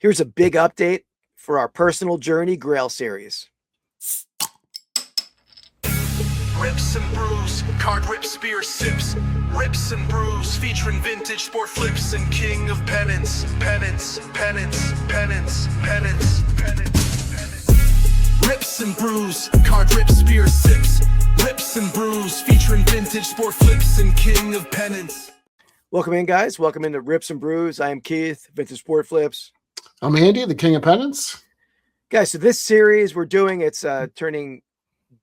Here's a big update for our personal journey Grail series. Rips and brews, card rip spear sips. Rips and brews, featuring vintage sport flips and king of penance. Penance, penance, penance, penance, penance, penance. Rips and brews, card rip spear sips. Rips and brews, featuring vintage sport flips and king of penance. Welcome in, guys. Welcome into Rips and Brews. I am Keith, Vintage Sport Flips. I'm Andy, the king of penance. Guys, so this series we're doing, it's turning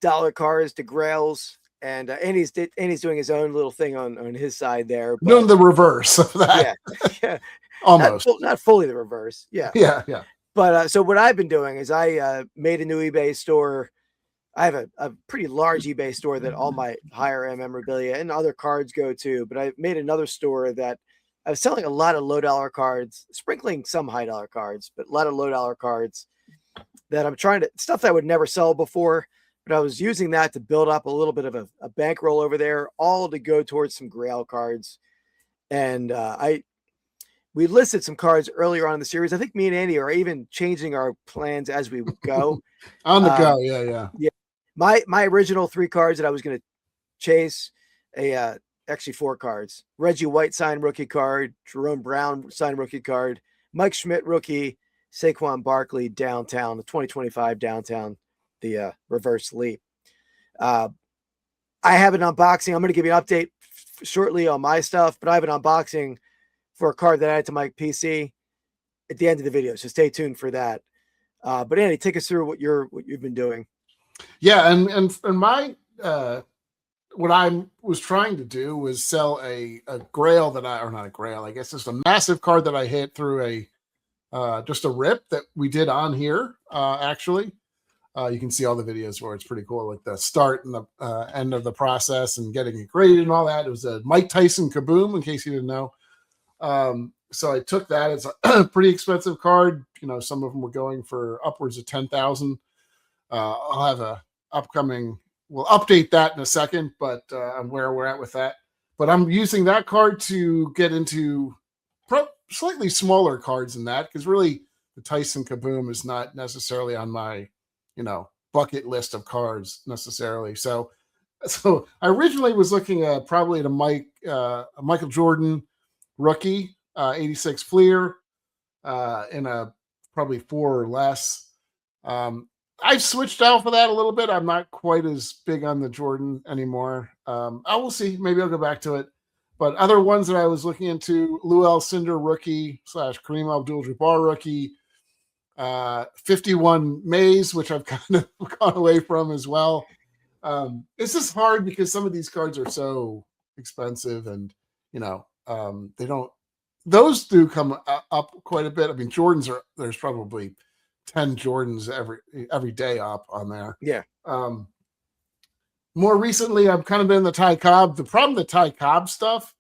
dollar cards to Grails, and Andy's doing his own little thing on his side there. But, Doing the reverse of that. Yeah. Almost. Not fully the reverse. Yeah. Yeah. But so what I've been doing is I made a new eBay store. I have a pretty large eBay store that all my higher end memorabilia and other cards go to, but I made another store that I was selling a lot of low dollar cards, sprinkling some high dollar cards, but a lot of low dollar cards that I'm trying to, stuff that I would never sell before, but I was using that to build up a little bit of a bankroll over there, all to go towards some Grail cards. And we listed some cards earlier on in the series. I think me and Andy are even changing our plans as we go. On the go, yeah. My original 3 cards that I was going to chase, actually 4 cards: Reggie White signed rookie card, Jerome Brown signed rookie card, Mike Schmidt rookie, Saquon Barkley downtown, the 2025 downtown, the reverse leap. I have an unboxing. I'm going to give you an update shortly on my stuff, but I have an unboxing for a card that I added to my PC at the end of the video, so stay tuned for that. But Andy, take us through what you've been doing. Yeah, and my what I was trying to do was sell a Grail that or not a Grail, I guess just a massive card that I hit through just a rip that we did on here. Actually, you can see all the videos where it's pretty cool, like the start and the end of the process and getting it graded and all that. It was a Mike Tyson Kaboom, in case you didn't know. So I took that. It's a pretty expensive card. You know, some of them were going for upwards of 10,000. I'll have a upcoming. We'll update that in a second, but on where we're at with that. But I'm using that card to get into slightly smaller cards than that, because really the Tyson Kaboom is not necessarily on my, bucket list of cards necessarily. So I originally was looking at probably at a Michael Jordan rookie, 86 Fleer, in a probably 4 or less. I've switched out for that a little bit. I'm not quite as big on the Jordan anymore. I will see. Maybe I'll go back to it. But other ones that I was looking into: Lou Alcindor rookie / Kareem Abdul-Jabbar rookie, 51 Mays, which I've kind of gone away from as well. It's just hard because some of these cards are so expensive, and they don't. Those do come up quite a bit. I mean, there's probably 10 Jordans every day up on there. Yeah. More recently, I've kind of been in the Ty Cobb. The problem with the Ty Cobb stuff,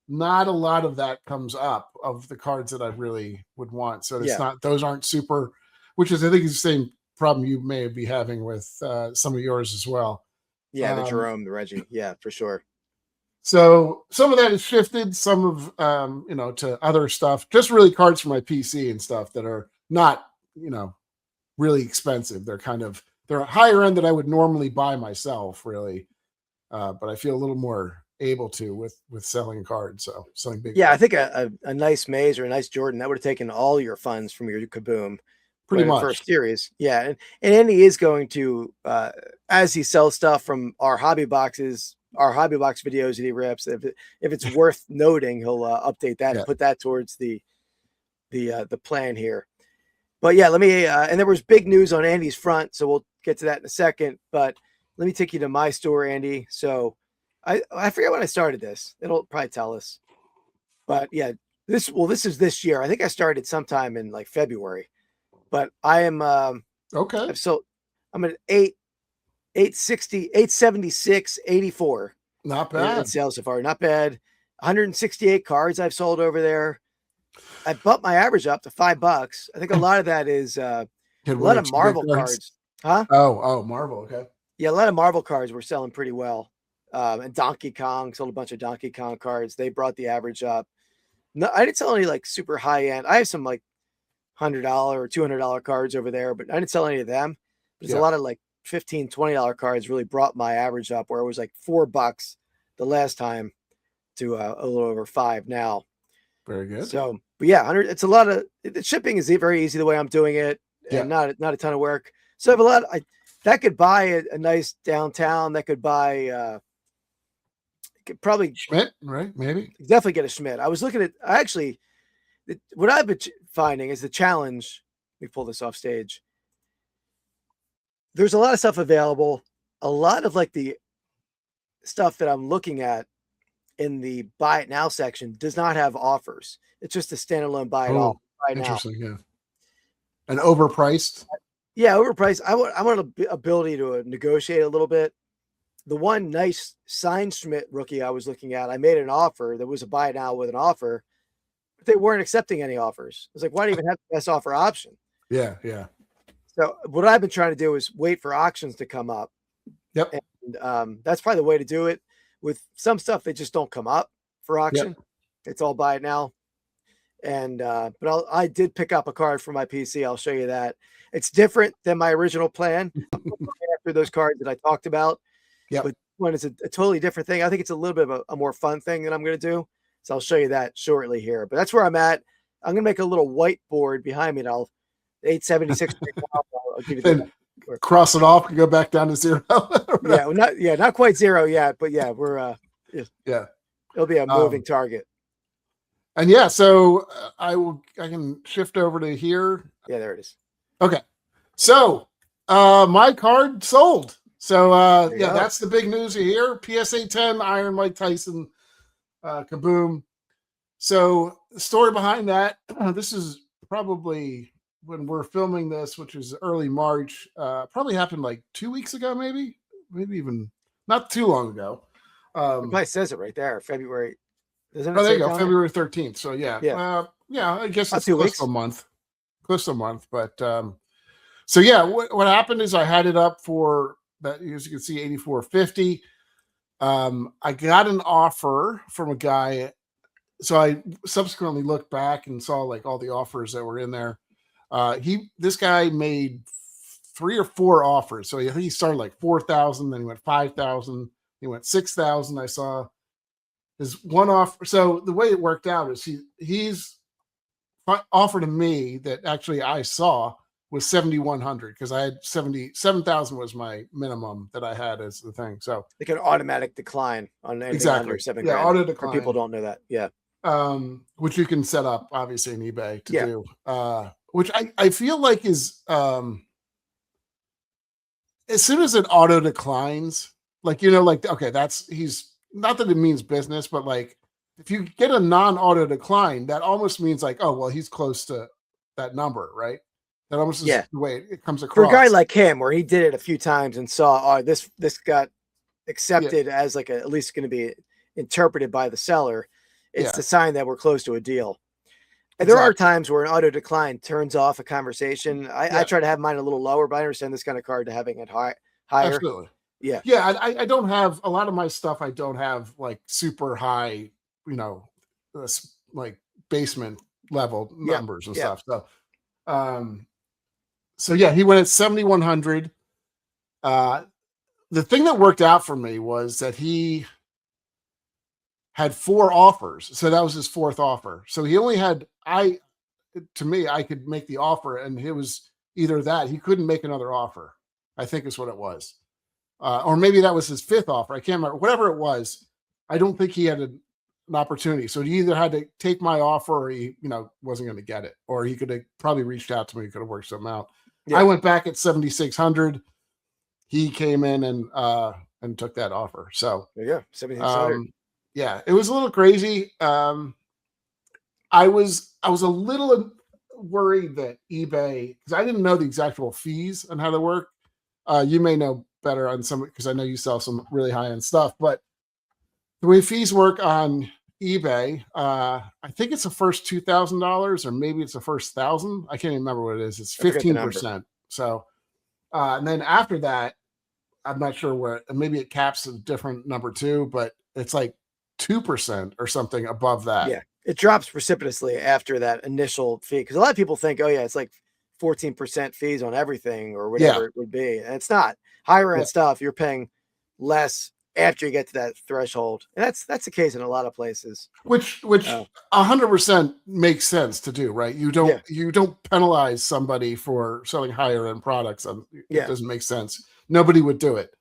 not a lot of that comes up of the cards that I really would want. So those aren't super, which is, I think, is the same problem you may be having with some of yours as well. Yeah, the Jerome, the Reggie. Yeah, for sure. So some of that is shifted, some of, to other stuff, just really cards for my PC and stuff that are not, really expensive. They're a higher end that I would normally buy myself, really. But I feel a little more able to with selling cards. So selling big. Yeah, cards. I think a nice Mays or a nice Jordan, that would have taken all your funds from your Kaboom. Pretty much. First series. Yeah. And Andy is going to, as he sells stuff from our hobby box videos that he rips, if it's worth noting, he'll update that and put that towards the plan here. But yeah, let me, and there was big news on Andy's front, so we'll get to that in a second, but let me take you to my store, Andy. So I forget when I started this. It'll probably tell us, but yeah, this is this year. I think I started sometime in like February, but I am, okay. So I'm at 876, 84. Not bad. In sales so far. Not bad. 168 cards I've sold over there. I bumped my average up to $5. I think a lot of that is a lot of Marvel cards. Huh? Oh, Marvel. Okay. Yeah, a lot of Marvel cards were selling pretty well. And Donkey Kong, sold a bunch of Donkey Kong cards. They brought the average up. No, I didn't sell any like super high end. I have some like $100 or $200 cards over there, but I didn't sell any of them. There's a lot of like $15, $20 cards really brought my average up, where it was like $4 the last time to a little over $5 now. Very good. So, but yeah, 100. It's a lot of the shipping is very easy the way I'm doing it, and not a ton of work. So I have a lot. That could buy a nice downtown. That could buy. Could probably Schmidt, right? Maybe definitely get a Schmidt. I was looking at actually. What I've been finding is the challenge. Let me pull this off stage. There's a lot of stuff available. A lot of like the stuff that I'm looking at in the buy it now section does not have offers. It's just a standalone buy it all right now. Interesting, yeah. And overpriced. Yeah, overpriced. I want the ability to negotiate a little bit. The one nice signed Schmidt rookie I was looking at, I made an offer. There was a buy it now with an offer, but they weren't accepting any offers. I was like, why do you even have the best offer option? Yeah. So what I've been trying to do is wait for auctions to come up. Yep. And that's probably the way to do it. With some stuff, they just don't come up for auction. Yep. It's all buy it now. And but I did pick up a card for my PC. I'll show you that. It's different than my original plan. After those cards that I talked about. Yeah. But one is a totally different thing. I think it's a little bit of a more fun thing that I'm going to do. So I'll show you that shortly here. But that's where I'm at. I'm going to make a little whiteboard behind me. And 876. I'll give you that. Cross it off and go back down to 0. Not quite 0 yet, but yeah, we're it'll be a moving target. And yeah, so I can shift over to here. Yeah, there it is. Okay. So my card sold. So that's the big news here. PSA 10 Iron Mike Tyson kaboom. So the story behind that, this is probably when we're filming this, which is early March, probably happened like 2 weeks ago, maybe even not too long ago. It probably says it right there, February. There you go, February 13th. So I guess it's close to a month. Close to a month. But so yeah, what happened is I had it up for that, as you can see, $84.50. I got an offer from a guy. So I subsequently looked back and saw like all the offers that were in there. This guy made 3 or 4 offers. So he started like 4,000, then he went 5,000, he went 6,000. I saw his one offer. So the way it worked out is he's offered to me that actually I saw was 7,100 because I had 7,000 was my minimum that I had as the thing. So like an automatic decline on anything under $7,000. Yeah, auto decline. People don't know that. Yeah. Which you can set up obviously in eBay to do. Which I feel like is as soon as it auto declines, like, okay, he's not that it means business, but like if you get a non-auto decline, that almost means like, oh, well, he's close to that number, right? That almost is the way it comes across. For a guy like him, where he did it a few times and saw, oh, this got accepted as like at least going to be interpreted by the seller, it's the sign that we're close to a deal. And there are times where an auto decline turns off a conversation. I try to have mine a little lower, but I understand this kind of card to having it higher. Absolutely. Yeah. Yeah. I don't have a lot of my stuff. I don't have like super high, like basement level numbers and stuff. So, he went at 7,100. The thing that worked out for me was that he had 4 offers. So that was his 4th offer. So he only had, I could make the offer, and it was either that he couldn't make another offer, I think is what it was. Or maybe that was his 5th offer. I can't remember. Whatever it was, I don't think he had an opportunity. So he either had to take my offer or he, wasn't going to get it. Or he could have probably reached out to me. He could have worked something out. Yeah. I went back at 7,600. He came in and took that offer. So there you go, 7,600. It was a little crazy. I was a little worried that eBay, because I didn't know the exact fees and how they work. You may know better on some, because I know you sell some really high-end stuff, but the way fees work on eBay, I think it's the first $2,000 or maybe it's the first 1,000. I can't even remember what it is. It's 15%. So, and then after that, I'm not sure where, maybe it caps a different number too, but it's like 2% or something above that. Yeah. it drops precipitously after that initial fee. Because a lot of people think, oh yeah, it's like 14% fees on everything or whatever it would be, and it's not. Higher end stuff, you're paying less after you get to that threshold, and that's the case in a lot of places. Which 100% makes sense to do, right? You don't penalize somebody for selling higher end products. It doesn't make sense. Nobody would do it.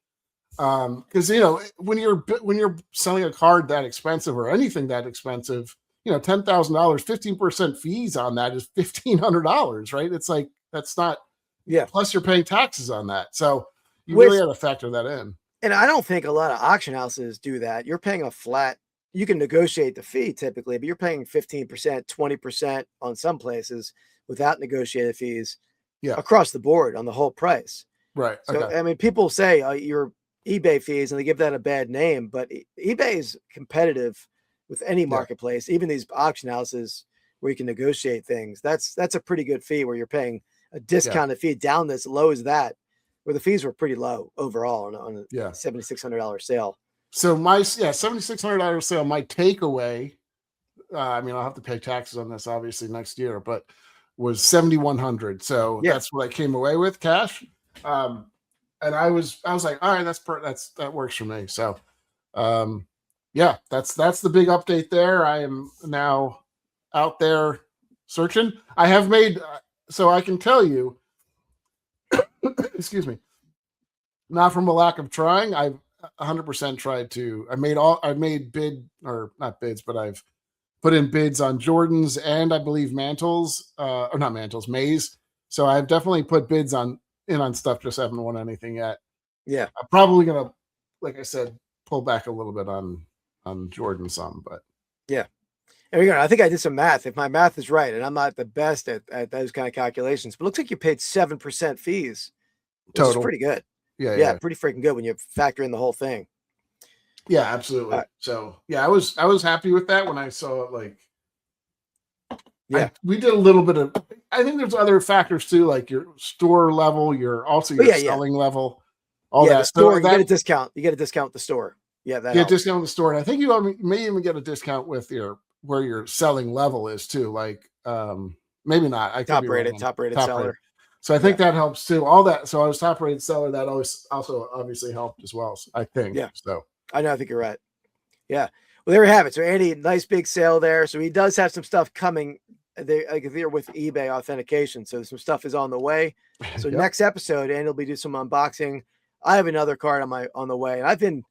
Because when you're selling a card that expensive or anything that expensive, $10,000, 15% fees on that is $1,500, right? It's like that's not. Yeah. Plus, you're paying taxes on that, so you really have to factor that in. And I don't think a lot of auction houses do that. You're paying a flat. You can negotiate the fee typically, but you're paying 15%, 20% on some places without negotiated fees. Yeah. Across the board on the whole price. Right. So Okay. I mean, people say your eBay fees, and they give that a bad name, but eBay is competitive with any marketplace, even these auction houses where you can negotiate things. That's a pretty good fee where you're paying a discounted fee down as low as that, where the fees were pretty low overall on a $7,600 sale. So my $7,600 sale, my takeaway, I mean, I'll have to pay taxes on this obviously next year, but was $7,100. So that's what I came away with cash. And I was like, all right, that works for me. So, that's the big update there. I am now out there searching. I have made, so I can tell you, excuse me, not from a lack of trying. I've 100% tried to, I've made bid, or not bids, but I've put in bids on Jordans and I believe mantles, or not mantles, Mays. So I've definitely put bids on stuff, just haven't won anything yet. Yeah. I'm probably going to, like I said, pull back a little bit on Jordan some, but yeah. And I think I did some math. If my math is right, and I'm not the best at those kind of calculations, but it looks like you paid 7% fees. Which is pretty good. Yeah, pretty freaking good when you factor in the whole thing. Yeah, absolutely. So I was happy with that when I saw it. Like, we did a little bit of. I think there's other factors too, like your store level, your selling level, all that. The store, you get a discount. You get a discount at the store. Yeah, that helps. Discount at the store, and I think you may even get a discount with where your selling level is too. Like, maybe not. I top rated seller. So I think that helps too. All that. So I was top rated seller. That also obviously helped as well. I think. Yeah. So I know. I think you're right. Yeah. Well, there we have it. So Andy, nice big sale there. So he does have some stuff coming. They're with eBay authentication. So some stuff is on the way. So next episode, Andy will be doing some unboxing. I have another card on the way, and I've been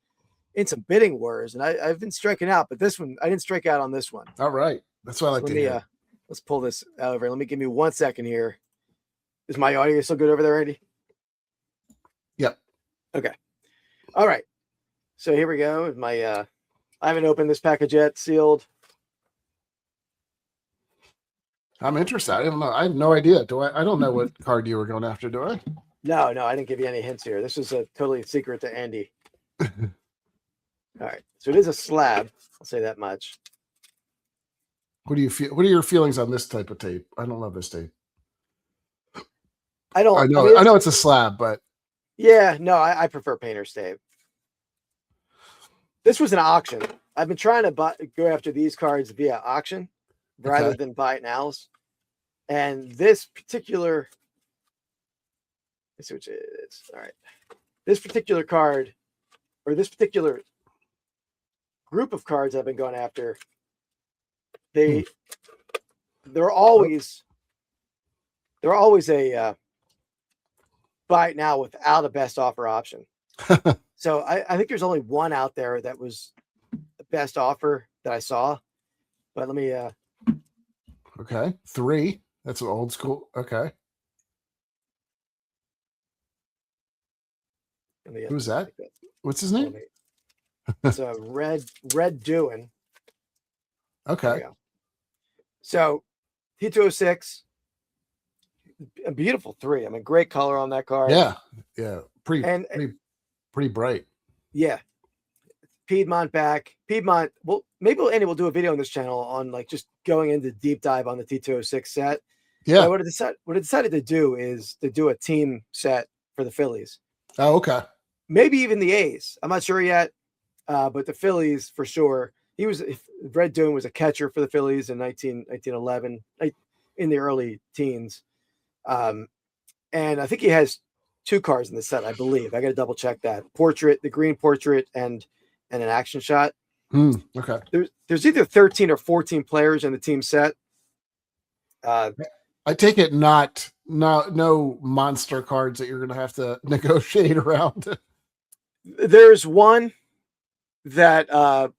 in some bidding wars, and I've been striking out, but this one I didn't strike out on this one. All right. That's what I like to hear. Let's pull this over. Let me give me 1 second here. Is my audio still good over there, Andy? Yep. Okay. All right. So here we go. My I haven't opened this package yet, sealed. I'm interested. I don't know. I have no idea. I don't know what card you were going after, do I? No, I didn't give you any hints here. This is a totally secret to Andy. All right. So it is a slab. I'll say that much. What do you feel? What are your feelings on this type of tape? I don't love this tape. I know it's a slab, but yeah, no, I prefer painter's tape. This was an auction. I've been trying to go after these cards via auction rather than buy it nows. And this particular, let's see which it is. All right. This particular card, or this particular group of cards I've been going after, they're always a buy it now without a best offer option. So I think there's only one out there that was the best offer that I saw. But let me okay. 3. That's an old school. Okay. Who's that? What's his name? It's a red doing. Okay. So T206, a beautiful 3. I mean, great color on that card. Yeah. Pretty bright. Yeah. Piedmont back. Piedmont. Well, maybe Andy will do a video on this channel on like just going into deep dive on the T206 set. Yeah. What I decided to do is to do a team set for the Phillies. Oh, okay. Maybe even the A's. I'm not sure yet. But the Phillies for sure. he was Red Dune was a catcher for the Phillies in 1911, in the early teens. And I think he has 2 cards in the set, I believe. I got to double check that. Portrait, the green portrait, and an action shot. Okay. There's either 13 or 14 players in the team set. I take it no monster cards that you're going to have to negotiate around. There's one that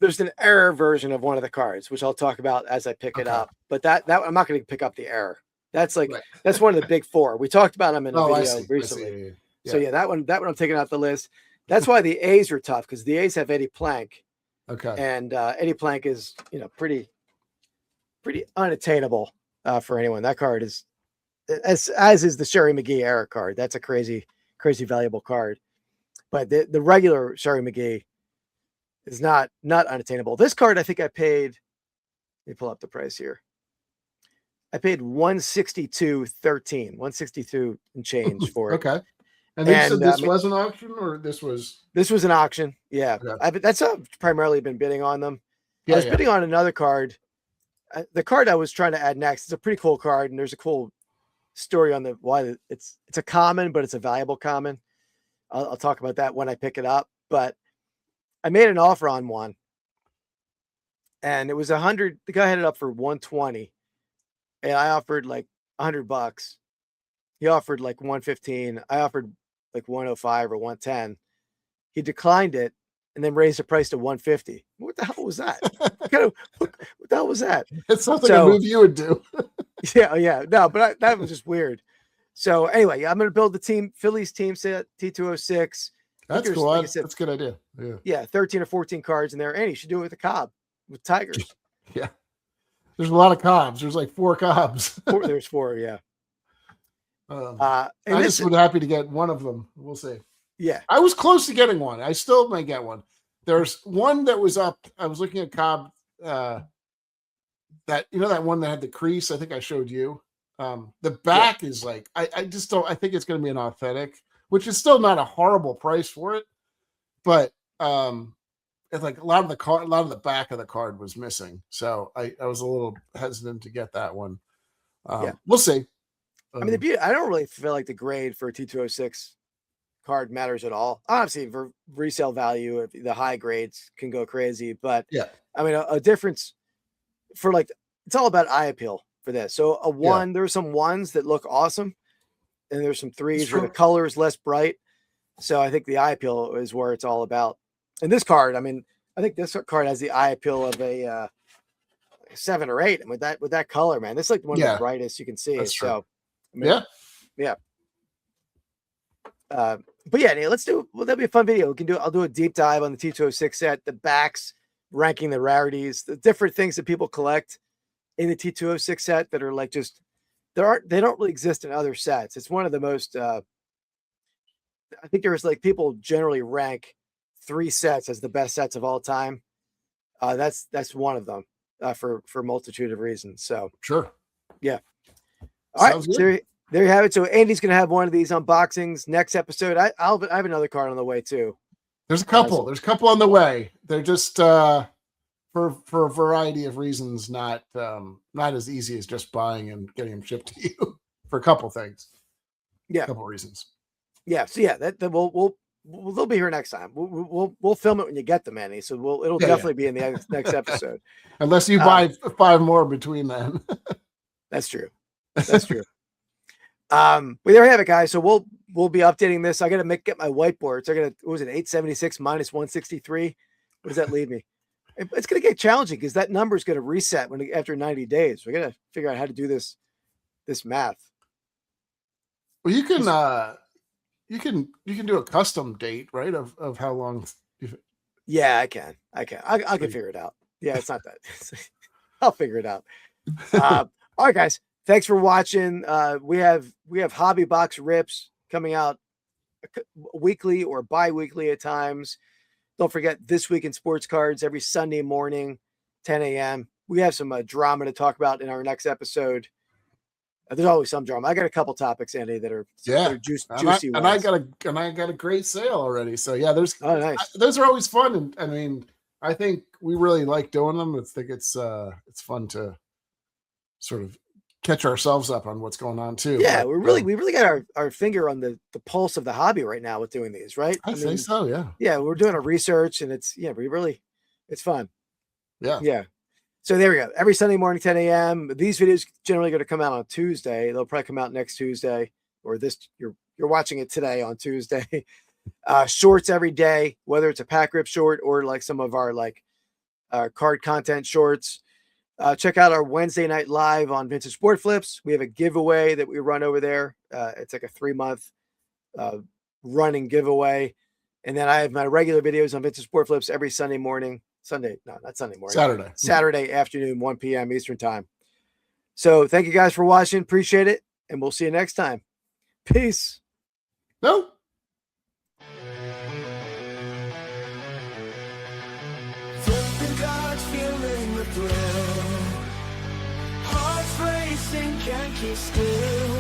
there's an error version of one of the cards, which I'll talk about as I pick it up. But that I'm not going to pick up the error. That's like that's one of the big 4. We talked about them in a video recently. So yeah, that one I'm taking off the list. That's why the A's are tough, because the A's have Eddie Plank. Okay. And Eddie Plank is, pretty unattainable for anyone. That card is as is the Sherry McGee era card. That's a crazy valuable card. But the regular Sherry McGee is not unattainable. This card, I think I paid, let me pull up the price here. I paid $162.13, $162 and change for it. Okay. And you said this was an auction, or this was an auction? Yeah. Okay. That's how I've primarily been bidding on them. I was bidding on another card. The card I was trying to add next is a pretty cool card, and there's a cool story on why it's a common, but it's a valuable common. I'll talk about that when I pick it up. But I made an offer on one, and it was 100. The guy had it up for 120, and I offered like $100. He offered like 115. I offered like 105 or 110. He declined it and then raised the price to 150. What the hell was that? What the hell was that? It sounds like a move you would do. Yeah. No, but that was just weird. So anyway, I'm going to build the Phillies team set, T206. That's cool. Like that's a good idea. Yeah, 13 or 14 cards in there. And you should do it with the Cobb, with Tigers. Yeah. There's a lot of Cobbs. There's like 4 Cobbs. There's 4, yeah. I just would happy to get one of them. We'll see. Yeah. I was close to getting one. I still may get one. There's one that was up. I was looking at Cobb, that that one that had the crease. I think I showed you. The back is like, I just don't, I think it's going to be an authentic, which is still not a horrible price for it. But it's like a lot of the back of the card was missing. So I was a little hesitant to get that one. We'll see. I mean, I don't really feel like the grade for a T206 card matters at all. Obviously, for resale value, the high grades can go crazy. But I mean, a difference for it's all about eye appeal for this. So a 1, there are some 1s that look awesome, and there's some 3s where the color is less bright. So I think the eye appeal is where it's all about. And this card, I mean, I think this card has the eye appeal of a 7 or 8. And with that color, man, this is like one of the brightest you can see. That's so. I mean, yeah. But yeah, that'll be a fun video. I'll do a deep dive on the T206 set, the backs, ranking the rarities, the different things that people collect in the T206 set that are like they don't really exist in other sets. It's one of the most, I think there's people generally rank 3 sets as the best sets of all time. That's one of them for a multitude of reasons. So sure. Yeah. All right, so there you have it. So Andy's going to have one of these unboxings next episode. I have another card on the way too. There's a couple. There's a couple on the way. They're just for a variety of reasons not as easy as just buying and getting them shipped to you for a couple things. Yeah, a couple reasons. Yeah. So yeah, they'll be here next time. We'll film it when you get them, Andy. So it'll definitely be in the next episode. Unless you buy 5 more between then. That's true. That's true. But there you have it, guys. So we'll be updating this. I got to get my whiteboard. So what was it, 876 minus 163? What does that leave me? It's going to get challenging because that number is going to reset after 90 days. We're going to figure out how to do this math. Well, you can do a custom date, right? Of how long. Yeah, I can. I can figure it out. Yeah, it's not that. I'll figure it out. All right, guys. Thanks for watching. We have hobby box rips coming out weekly or bi-weekly at times. Don't forget This Week in Sports Cards every Sunday morning, 10 a.m. We have some drama to talk about in our next episode. There's always some drama. I got a couple topics, Andy, that are juicy. And I got a great sale already. So yeah, nice. Those are always fun. And I mean, I think we really like doing them. I think it's fun to sort of catch ourselves up on what's going on too. Yeah, But, we really got our finger on the pulse of the hobby right now with doing these, right? I say so, yeah. Yeah, we're doing a research and it's it's fun. Yeah. Yeah. So there we go. Every Sunday morning, 10 a.m. These videos generally going to come out on Tuesday. They'll probably come out next Tuesday, or you're watching it today on Tuesday. Shorts every day, whether it's a pack rip short or like some of our card content shorts. Check out our Wednesday night live on Vintage Sport Flips. We have a giveaway that we run over there. It's like a 3-month running giveaway. And then I have my regular videos on Vintage Sport Flips every Sunday morning. Not Sunday morning. Saturday afternoon, 1 p.m. Eastern time. So thank you guys for watching. Appreciate it. And we'll see you next time. Peace. No. Flipping cards, feeling the thrill. Hearts racing, can't keep still.